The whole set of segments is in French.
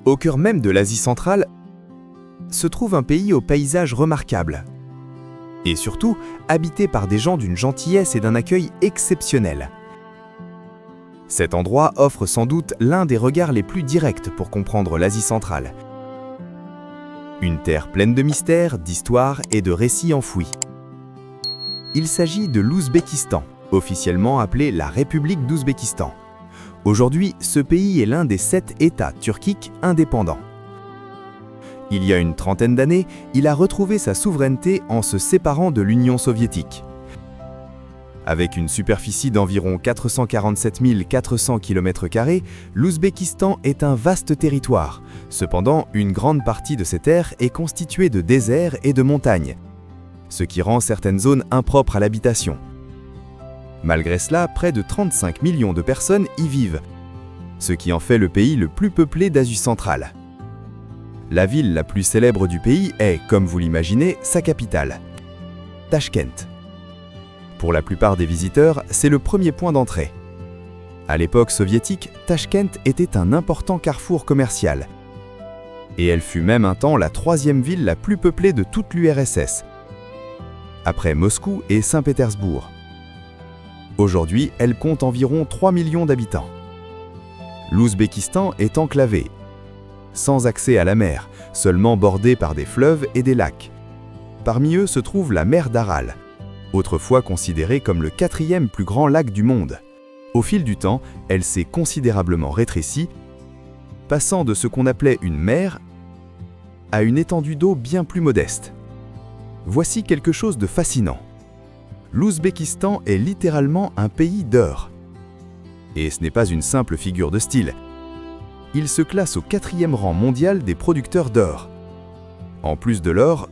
Au cœur même de l'Asie centrale se trouve un pays au paysage remarquable. Et surtout, habité par des gens d'une gentillesse et d'un accueil exceptionnel. Cet endroit offre sans doute l'un des regards les plus directs pour comprendre l'Asie centrale. Une terre pleine de mystères, d'histoires et de récits enfouis. Il s'agit de l'Ouzbékistan, officiellement appelé la République d'Ouzbékistan. Aujourd'hui, ce pays est l'un des 7 États turquiques indépendants. Il y a une trentaine d'années, il a retrouvé sa souveraineté en se séparant de l'Union soviétique. Avec une superficie d'environ 447 400 km², l'Ouzbékistan est un vaste territoire. Cependant, une grande partie de ces terres est constituée de déserts et de montagnes, ce qui rend certaines zones impropres à l'habitation. Malgré cela, près de 35 millions de personnes y vivent, ce qui en fait le pays le plus peuplé d'Asie centrale. La ville la plus célèbre du pays est, comme vous l'imaginez, sa capitale, Tachkent. Pour la plupart des visiteurs, c'est le premier point d'entrée. À l'époque soviétique, Tachkent était un important carrefour commercial. Et elle fut même un temps la 3e ville la plus peuplée de toute l'URSS, après Moscou et Saint-Pétersbourg. Aujourd'hui, elle compte environ 3 millions d'habitants. L'Ouzbékistan est enclavé, sans accès à la mer, seulement bordé par des fleuves et des lacs. Parmi eux se trouve la mer d'Aral, autrefois considérée comme le 4e plus grand lac du monde. Au fil du temps, elle s'est considérablement rétrécie, passant de ce qu'on appelait une mer à une étendue d'eau bien plus modeste. Voici quelque chose de fascinant. L'Ouzbékistan est littéralement un pays d'or. Et ce n'est pas une simple figure de style. Il se classe au 4e rang mondial des producteurs d'or. En plus de l'or,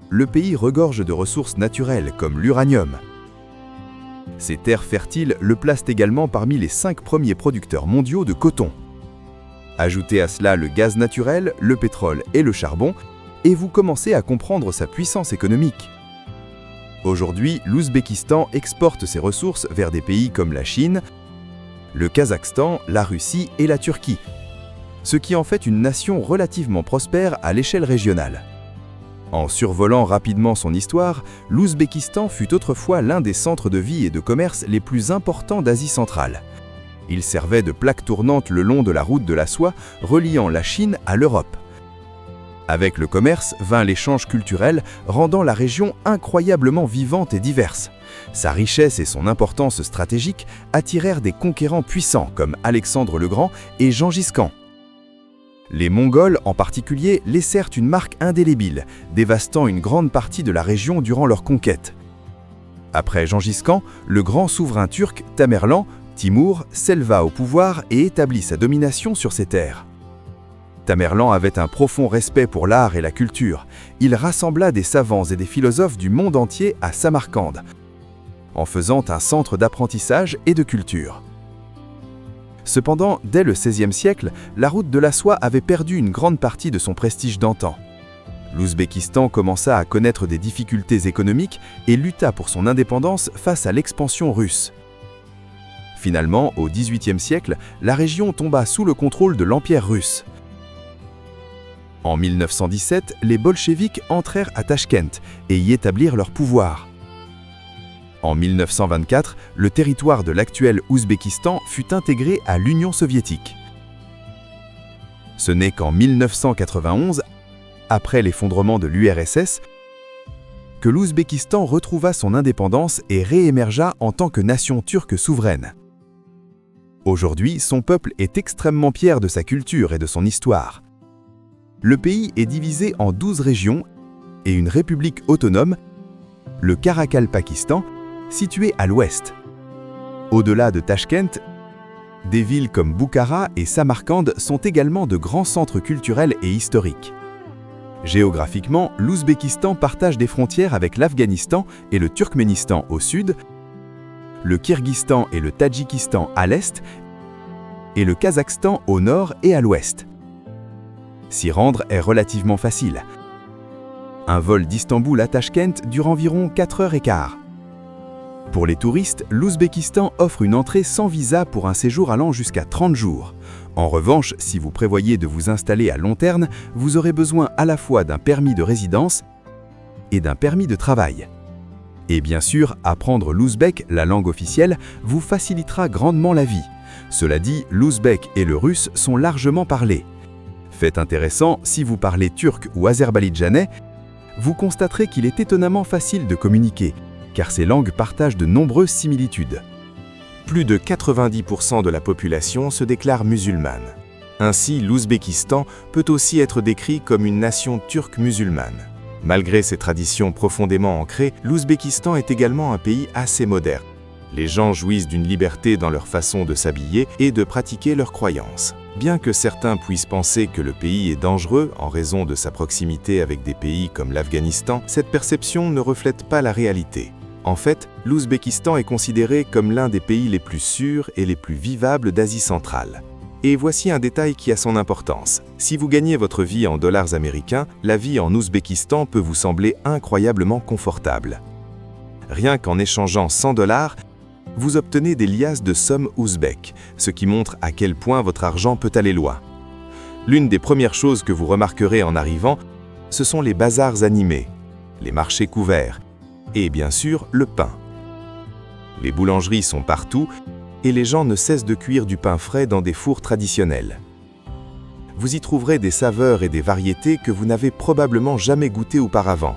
le pays regorge de ressources naturelles comme l'uranium. Ces terres fertiles le placent également parmi les 5 premiers producteurs mondiaux de coton. Ajoutez à cela le gaz naturel, le pétrole et le charbon, et vous commencez à comprendre sa puissance économique. Aujourd'hui, l'Ouzbékistan exporte ses ressources vers des pays comme la Chine, le Kazakhstan, la Russie et la Turquie, ce qui en fait une nation relativement prospère à l'échelle régionale. En survolant rapidement son histoire, l'Ouzbékistan fut autrefois l'un des centres de vie et de commerce les plus importants d'Asie centrale. Il servait de plaque tournante le long de la route de la soie reliant la Chine à l'Europe. Avec le commerce vint l'échange culturel, rendant la région incroyablement vivante et diverse. Sa richesse et son importance stratégique attirèrent des conquérants puissants comme Alexandre le Grand et Gengis Khan. Les Mongols en particulier laissèrent une marque indélébile, dévastant une grande partie de la région durant leur conquête. Après Gengis Khan, le grand souverain turc Tamerlan, Timur, s'éleva au pouvoir et établit sa domination sur ces terres. Tamerlan avait un profond respect pour l'art et la culture. Il rassembla des savants et des philosophes du monde entier à Samarcande, en faisant un centre d'apprentissage et de culture. Cependant, dès le XVIe siècle, la route de la soie avait perdu une grande partie de son prestige d'antan. L'Ouzbékistan commença à connaître des difficultés économiques et lutta pour son indépendance face à l'expansion russe. Finalement, au XVIIIe siècle, la région tomba sous le contrôle de l'Empire russe. En 1917, les bolcheviks entrèrent à Tachkent et y établirent leur pouvoir. En 1924, le territoire de l'actuel Ouzbékistan fut intégré à l'Union soviétique. Ce n'est qu'en 1991, après l'effondrement de l'URSS, que l'Ouzbékistan retrouva son indépendance et réémergea en tant que nation turque souveraine. Aujourd'hui, son peuple est extrêmement fier de sa culture et de son histoire. Le pays est divisé en 12 régions et une république autonome, le Karakalpakistan, située à l'ouest. Au-delà de Tachkent, des villes comme Boukhara et Samarcande sont également de grands centres culturels et historiques. Géographiquement, l'Ouzbékistan partage des frontières avec l'Afghanistan et le Turkménistan au sud, le Kirghizistan et le Tadjikistan à l'est, et le Kazakhstan au nord et à l'ouest. S'y rendre est relativement facile. Un vol d'Istanbul à Tachkent dure environ 4h15. Pour les touristes, l'Ouzbékistan offre une entrée sans visa pour un séjour allant jusqu'à 30 jours. En revanche, si vous prévoyez de vous installer à long terme, vous aurez besoin à la fois d'un permis de résidence et d'un permis de travail. Et bien sûr, apprendre l'ouzbek, la langue officielle, vous facilitera grandement la vie. Cela dit, l'ouzbek et le russe sont largement parlés. Fait intéressant, si vous parlez turc ou azerbaïdjanais, vous constaterez qu'il est étonnamment facile de communiquer, car ces langues partagent de nombreuses similitudes. Plus de 90% de la population se déclare musulmane. Ainsi, l'Ouzbékistan peut aussi être décrit comme une nation turque musulmane. Malgré ses traditions profondément ancrées, l'Ouzbékistan est également un pays assez moderne. Les gens jouissent d'une liberté dans leur façon de s'habiller et de pratiquer leurs croyances. Bien que certains puissent penser que le pays est dangereux en raison de sa proximité avec des pays comme l'Afghanistan, cette perception ne reflète pas la réalité. En fait, l'Ouzbékistan est considéré comme l'un des pays les plus sûrs et les plus vivables d'Asie centrale. Et voici un détail qui a son importance. Si vous gagnez votre vie en dollars américains, la vie en Ouzbékistan peut vous sembler incroyablement confortable. Rien qu'en échangeant 100 $, vous obtenez des liasses de sommes ouzbèques, ce qui montre à quel point votre argent peut aller loin. L'une des premières choses que vous remarquerez en arrivant, ce sont les bazars animés, les marchés couverts, et bien sûr le pain. Les boulangeries sont partout et les gens ne cessent de cuire du pain frais dans des fours traditionnels. Vous y trouverez des saveurs et des variétés que vous n'avez probablement jamais goûtées auparavant.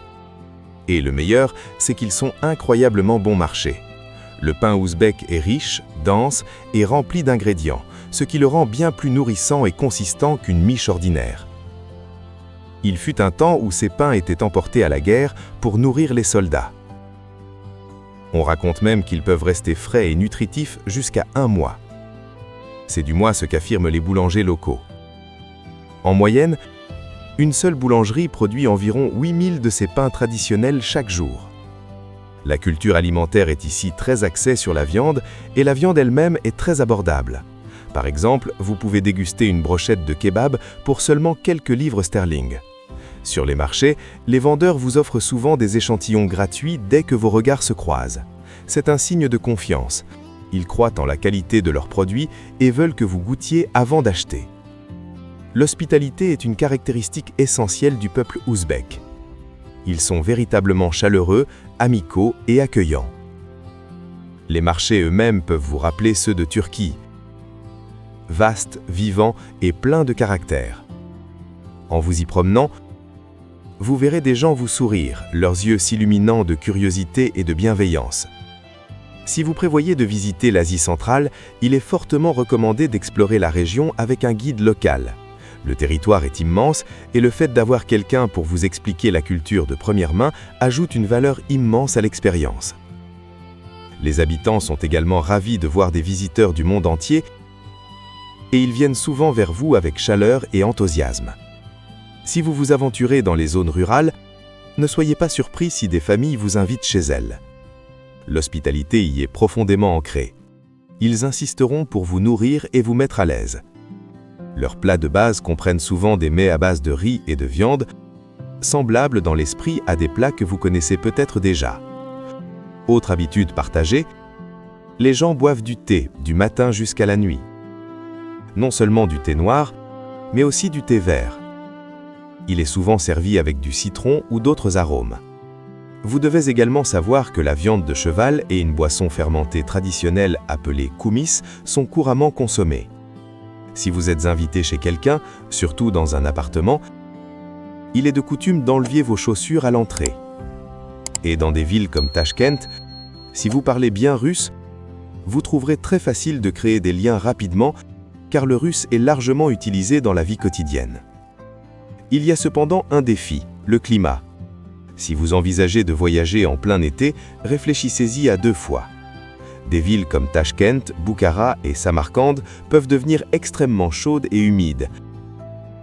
Et le meilleur, c'est qu'ils sont incroyablement bon marché. Le pain ouzbek est riche, dense et rempli d'ingrédients, ce qui le rend bien plus nourrissant et consistant qu'une miche ordinaire. Il fut un temps où ces pains étaient emportés à la guerre pour nourrir les soldats. On raconte même qu'ils peuvent rester frais et nutritifs jusqu'à 1 mois. C'est du moins ce qu'affirment les boulangers locaux. En moyenne, une seule boulangerie produit environ 8000 de ces pains traditionnels chaque jour. La culture alimentaire est ici très axée sur la viande et la viande elle-même est très abordable. Par exemple, vous pouvez déguster une brochette de kebab pour seulement quelques livres sterling. Sur les marchés, les vendeurs vous offrent souvent des échantillons gratuits dès que vos regards se croisent. C'est un signe de confiance. Ils croient en la qualité de leurs produits et veulent que vous goûtiez avant d'acheter. L'hospitalité est une caractéristique essentielle du peuple ouzbek. Ils sont véritablement chaleureux, amicaux et accueillants. Les marchés eux-mêmes peuvent vous rappeler ceux de Turquie. Vastes, vivants et pleins de caractère. En vous y promenant, vous verrez des gens vous sourire, leurs yeux s'illuminant de curiosité et de bienveillance. Si vous prévoyez de visiter l'Asie centrale, il est fortement recommandé d'explorer la région avec un guide local. Le territoire est immense et le fait d'avoir quelqu'un pour vous expliquer la culture de première main ajoute une valeur immense à l'expérience. Les habitants sont également ravis de voir des visiteurs du monde entier et ils viennent souvent vers vous avec chaleur et enthousiasme. Si vous vous aventurez dans les zones rurales, ne soyez pas surpris si des familles vous invitent chez elles. L'hospitalité y est profondément ancrée. Ils insisteront pour vous nourrir et vous mettre à l'aise. Leurs plats de base comprennent souvent des mets à base de riz et de viande, semblables dans l'esprit à des plats que vous connaissez peut-être déjà. Autre habitude partagée, les gens boivent du thé du matin jusqu'à la nuit. Non seulement du thé noir, mais aussi du thé vert. Il est souvent servi avec du citron ou d'autres arômes. Vous devez également savoir que la viande de cheval et une boisson fermentée traditionnelle appelée koumis sont couramment consommées. Si vous êtes invité chez quelqu'un, surtout dans un appartement, il est de coutume d'enlever vos chaussures à l'entrée. Et dans des villes comme Tachkent, si vous parlez bien russe, vous trouverez très facile de créer des liens rapidement car le russe est largement utilisé dans la vie quotidienne. Il y a cependant un défi, le climat. Si vous envisagez de voyager en plein été, réfléchissez-y à 2 fois. Des villes comme Tachkent, Bukhara et Samarcande peuvent devenir extrêmement chaudes et humides,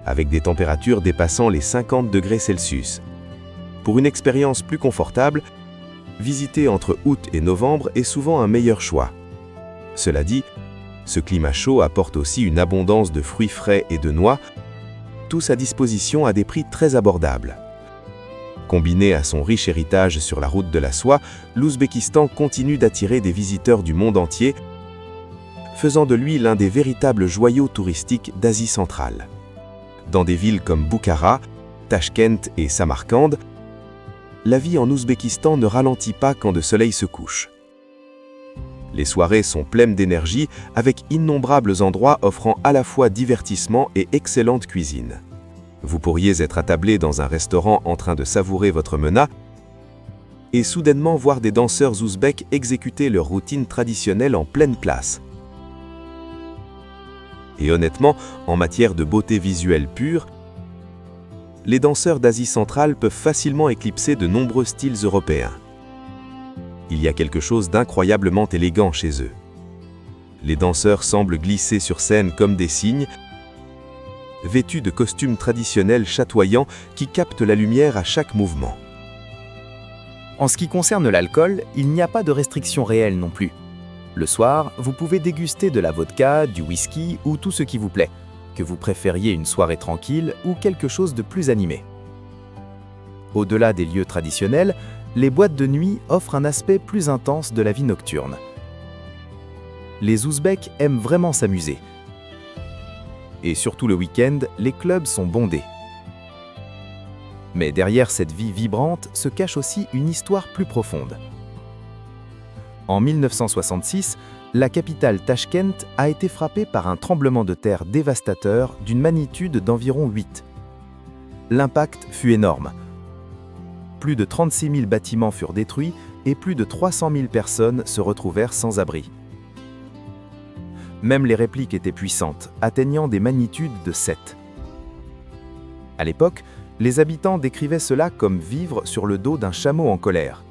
avec des températures dépassant les 50 degrés Celsius. Pour une expérience plus confortable, visiter entre août et novembre est souvent un meilleur choix. Cela dit, ce climat chaud apporte aussi une abondance de fruits frais et de noix, tous à disposition à des prix très abordables. Combiné à son riche héritage sur la route de la soie, l'Ouzbékistan continue d'attirer des visiteurs du monde entier, faisant de lui l'un des véritables joyaux touristiques d'Asie centrale. Dans des villes comme Bukhara, Tachkent et Samarcande, la vie en Ouzbékistan ne ralentit pas quand le soleil se couche. Les soirées sont pleines d'énergie, avec innombrables endroits offrant à la fois divertissement et excellente cuisine. Vous pourriez être attablé dans un restaurant en train de savourer votre mena et soudainement voir des danseurs ouzbeks exécuter leur routine traditionnelle en pleine place. Et honnêtement, en matière de beauté visuelle pure, les danseurs d'Asie centrale peuvent facilement éclipser de nombreux styles européens. Il y a quelque chose d'incroyablement élégant chez eux. Les danseurs semblent glisser sur scène comme des cygnes, vêtus de costumes traditionnels chatoyants qui captent la lumière à chaque mouvement. En ce qui concerne l'alcool, il n'y a pas de restriction réelle non plus. Le soir, vous pouvez déguster de la vodka, du whisky ou tout ce qui vous plaît, que vous préfériez une soirée tranquille ou quelque chose de plus animé. Au-delà des lieux traditionnels, les boîtes de nuit offrent un aspect plus intense de la vie nocturne. Les Ouzbeks aiment vraiment s'amuser. Et surtout le week-end, les clubs sont bondés. Mais derrière cette vie vibrante se cache aussi une histoire plus profonde. En 1966, la capitale Tachkent a été frappée par un tremblement de terre dévastateur d'une magnitude d'environ 8. L'impact fut énorme. Plus de 36 000 bâtiments furent détruits et plus de 300 000 personnes se retrouvèrent sans abri. Même les répliques étaient puissantes, atteignant des magnitudes de 7. À l'époque, les habitants décrivaient cela comme vivre sur le dos d'un chameau en colère.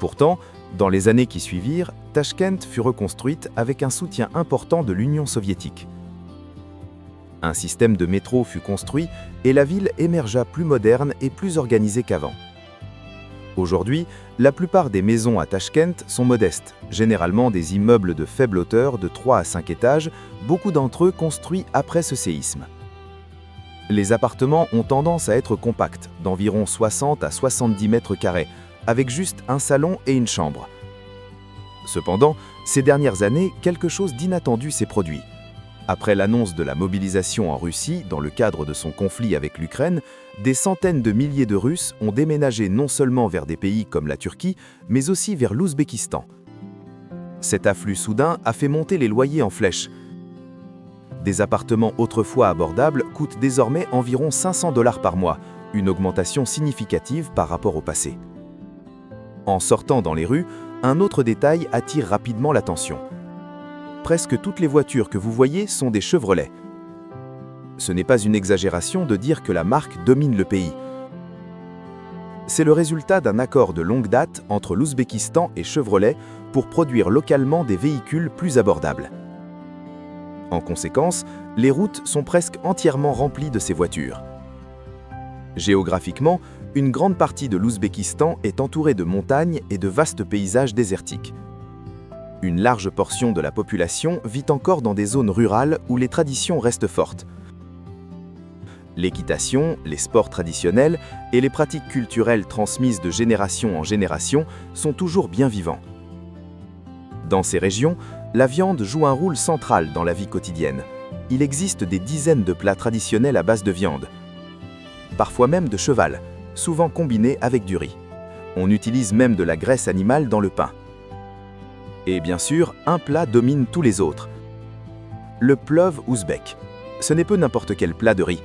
Pourtant, dans les années qui suivirent, Tachkent fut reconstruite avec un soutien important de l'Union soviétique. Un système de métro fut construit et la ville émergea plus moderne et plus organisée qu'avant. Aujourd'hui, la plupart des maisons à Tachkent sont modestes, généralement des immeubles de faible hauteur de 3 à 5 étages, beaucoup d'entre eux construits après ce séisme. Les appartements ont tendance à être compacts, d'environ 60 à 70 mètres carrés, avec juste un salon et une chambre. Cependant, ces dernières années, quelque chose d'inattendu s'est produit. Après l'annonce de la mobilisation en Russie dans le cadre de son conflit avec l'Ukraine, des centaines de milliers de Russes ont déménagé non seulement vers des pays comme la Turquie, mais aussi vers l'Ouzbékistan. Cet afflux soudain a fait monter les loyers en flèche. Des appartements autrefois abordables coûtent désormais environ 500 $ par mois, une augmentation significative par rapport au passé. En sortant dans les rues, un autre détail attire rapidement l'attention. Presque toutes les voitures que vous voyez sont des Chevrolet. Ce n'est pas une exagération de dire que la marque domine le pays. C'est le résultat d'un accord de longue date entre l'Ouzbékistan et Chevrolet pour produire localement des véhicules plus abordables. En conséquence, les routes sont presque entièrement remplies de ces voitures. Géographiquement, une grande partie de l'Ouzbékistan est entourée de montagnes et de vastes paysages désertiques. Une large portion de la population vit encore dans des zones rurales où les traditions restent fortes. L'équitation, les sports traditionnels et les pratiques culturelles transmises de génération en génération sont toujours bien vivants. Dans ces régions, la viande joue un rôle central dans la vie quotidienne. Il existe des dizaines de plats traditionnels à base de viande, parfois même de cheval, souvent combinés avec du riz. On utilise même de la graisse animale dans le pain. Et bien sûr, un plat domine tous les autres. Le plov ouzbek. Ce n'est pas n'importe quel plat de riz.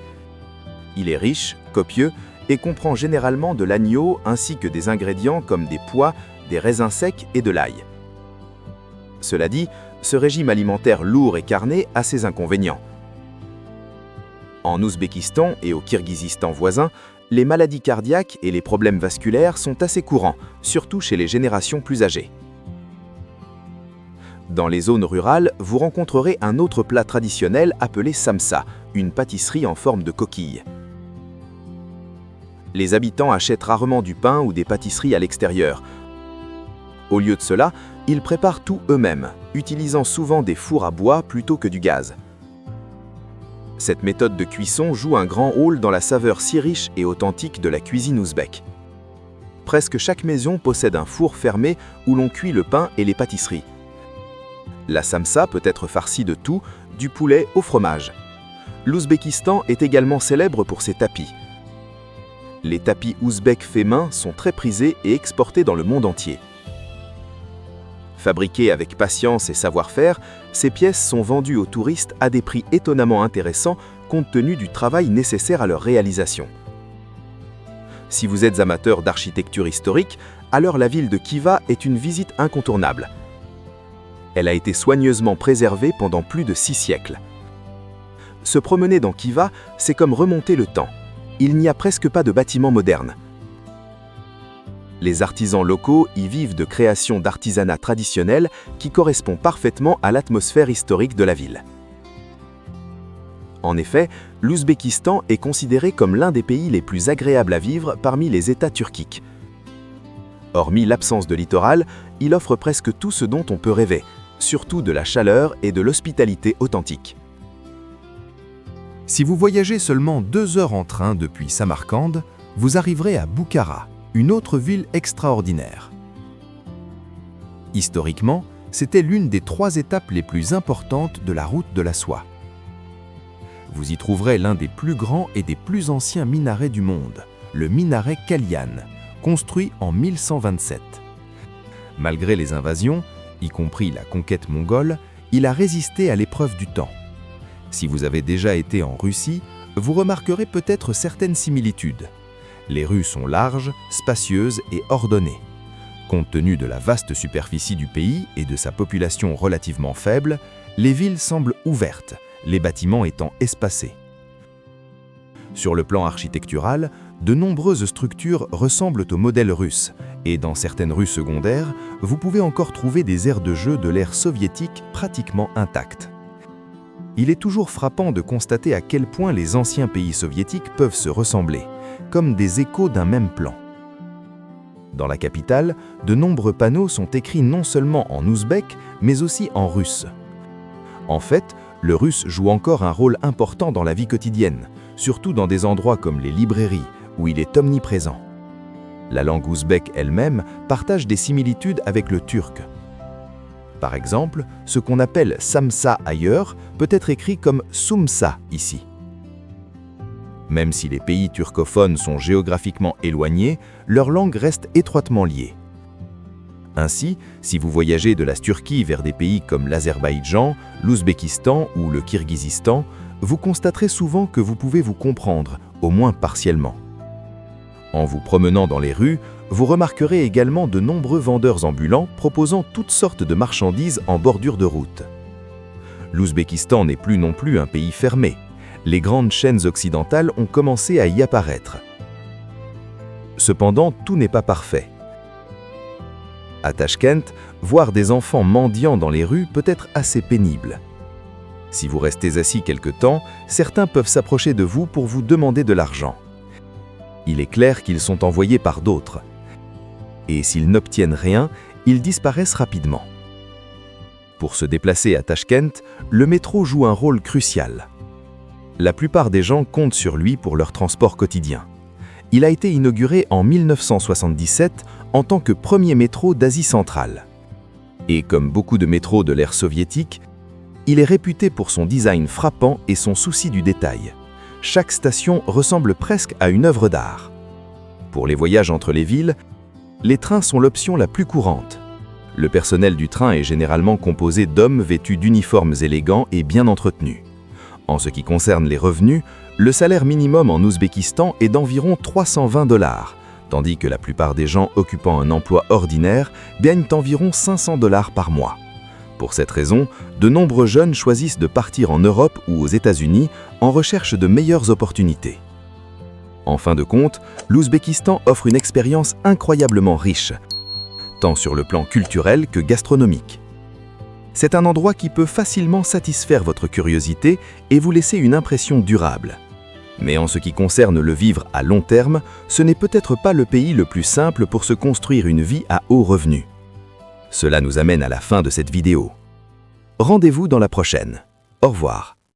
Il est riche, copieux et comprend généralement de l'agneau ainsi que des ingrédients comme des pois, des raisins secs et de l'ail. Cela dit, ce régime alimentaire lourd et carné a ses inconvénients. En Ouzbékistan et au Kirghizistan voisin, les maladies cardiaques et les problèmes vasculaires sont assez courants, surtout chez les générations plus âgées. Dans les zones rurales, vous rencontrerez un autre plat traditionnel appelé samsa, une pâtisserie en forme de coquille. Les habitants achètent rarement du pain ou des pâtisseries à l'extérieur. Au lieu de cela, ils préparent tout eux-mêmes, utilisant souvent des fours à bois plutôt que du gaz. Cette méthode de cuisson joue un grand rôle dans la saveur si riche et authentique de la cuisine ouzbèque. Presque chaque maison possède un four fermé où l'on cuit le pain et les pâtisseries. La samsa peut être farcie de tout, du poulet au fromage. L'Ouzbékistan est également célèbre pour ses tapis. Les tapis ouzbeks faits main sont très prisés et exportés dans le monde entier. Fabriqués avec patience et savoir-faire, ces pièces sont vendues aux touristes à des prix étonnamment intéressants compte tenu du travail nécessaire à leur réalisation. Si vous êtes amateur d'architecture historique, alors la ville de Khiva est une visite incontournable. Elle a été soigneusement préservée pendant plus de 6 siècles. Se promener dans Khiva, c'est comme remonter le temps. Il n'y a presque pas de bâtiments modernes. Les artisans locaux y vivent de créations d'artisanat traditionnel qui correspond parfaitement à l'atmosphère historique de la ville. En effet, l'Ouzbékistan est considéré comme l'un des pays les plus agréables à vivre parmi les États turquiques. Hormis l'absence de littoral, il offre presque tout ce dont on peut rêver, surtout de la chaleur et de l'hospitalité authentique. Si vous voyagez seulement 2 heures en train depuis Samarcande, vous arriverez à Bukhara, une autre ville extraordinaire. Historiquement, c'était l'une des 3 étapes les plus importantes de la route de la soie. Vous y trouverez l'un des plus grands et des plus anciens minarets du monde, le minaret Kalyan, construit en 1127. Malgré les invasions, y compris la conquête mongole, il a résisté à l'épreuve du temps. Si vous avez déjà été en Russie, vous remarquerez peut-être certaines similitudes. Les rues sont larges, spacieuses et ordonnées. Compte tenu de la vaste superficie du pays et de sa population relativement faible, les villes semblent ouvertes, les bâtiments étant espacés. Sur le plan architectural, de nombreuses structures ressemblent au modèle russe, et dans certaines rues secondaires, vous pouvez encore trouver des aires de jeu de l'ère soviétique pratiquement intactes. Il est toujours frappant de constater à quel point les anciens pays soviétiques peuvent se ressembler, comme des échos d'un même plan. Dans la capitale, de nombreux panneaux sont écrits non seulement en ouzbek, mais aussi en russe. En fait, le russe joue encore un rôle important dans la vie quotidienne, surtout dans des endroits comme les librairies, où il est omniprésent. La langue ouzbek elle-même partage des similitudes avec le turc. Par exemple, ce qu'on appelle samsa ailleurs peut être écrit comme sumsa ici. Même si les pays turcophones sont géographiquement éloignés, leur langue reste étroitement liée. Ainsi, si vous voyagez de la Turquie vers des pays comme l'Azerbaïdjan, l'Ouzbékistan ou le Kirghizistan, vous constaterez souvent que vous pouvez vous comprendre, au moins partiellement. En vous promenant dans les rues, vous remarquerez également de nombreux vendeurs ambulants proposant toutes sortes de marchandises en bordure de route. L'Ouzbékistan n'est plus non plus un pays fermé. Les grandes chaînes occidentales ont commencé à y apparaître. Cependant, tout n'est pas parfait. À Tachkent, voir des enfants mendiants dans les rues peut être assez pénible. Si vous restez assis quelque temps, certains peuvent s'approcher de vous pour vous demander de l'argent. Il est clair qu'ils sont envoyés par d'autres. Et s'ils n'obtiennent rien, ils disparaissent rapidement. Pour se déplacer à Tachkent, le métro joue un rôle crucial. La plupart des gens comptent sur lui pour leur transport quotidien. Il a été inauguré en 1977 en tant que premier métro d'Asie centrale. Et comme beaucoup de métros de l'ère soviétique, il est réputé pour son design frappant et son souci du détail. Chaque station ressemble presque à une œuvre d'art. Pour les voyages entre les villes, les trains sont l'option la plus courante. Le personnel du train est généralement composé d'hommes vêtus d'uniformes élégants et bien entretenus. En ce qui concerne les revenus, le salaire minimum en Ouzbékistan est d'environ 320 $, tandis que la plupart des gens occupant un emploi ordinaire gagnent environ 500 $ par mois. Pour cette raison, de nombreux jeunes choisissent de partir en Europe ou aux États-Unis en recherche de meilleures opportunités. En fin de compte, l'Ouzbékistan offre une expérience incroyablement riche, tant sur le plan culturel que gastronomique. C'est un endroit qui peut facilement satisfaire votre curiosité et vous laisser une impression durable. Mais en ce qui concerne le vivre à long terme, ce n'est peut-être pas le pays le plus simple pour se construire une vie à haut revenu. Cela nous amène à la fin de cette vidéo. Rendez-vous dans la prochaine. Au revoir.